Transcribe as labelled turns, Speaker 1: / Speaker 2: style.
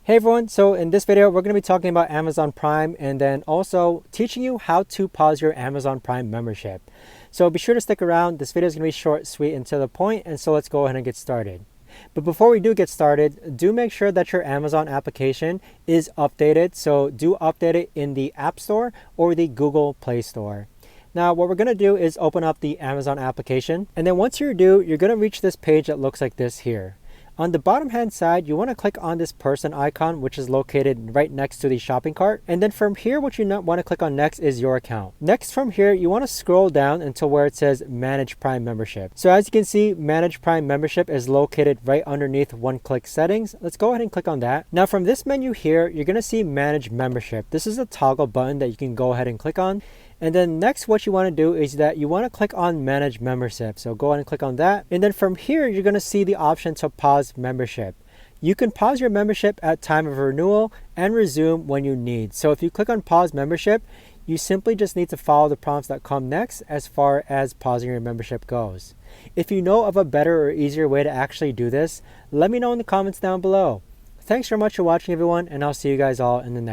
Speaker 1: Hey everyone, so in this video we're going to be talking about Amazon Prime and then also teaching you how to pause your Amazon Prime membership. So be sure to stick around. This video is going to be short, sweet, and to the point, and so let's go ahead and get started. But before we do get started, do make sure that your Amazon application is updated. So do update it in the App Store or the Google Play Store. Now what we're going to do is open up the Amazon application, and then once you do, you're going to reach this page that looks like this here. On the bottom hand side, you want to click on this person icon, which is located right next to the shopping cart. And then from here, what you want to click on next is your account. Next from here, you want to scroll down until where it says Manage Prime Membership. So as you can see, Manage Prime Membership is located right underneath one-click settings. Let's go ahead and click on that. Now from this menu here, you're going to see Manage Membership. This is a toggle button that you can go ahead and click on. And then next, what you want to do is that you want to click on Manage Membership. So go ahead and click on that. And then from here, you're going to see the option to pause membership. You can pause your membership at time of renewal and resume when you need. So if you click on pause membership, you simply just need to follow the prompts that come next as far as pausing your membership goes. If you know of a better or easier way to actually do this, let me know in the comments down below. Thanks very much for watching, everyone, and I'll see you guys all in the next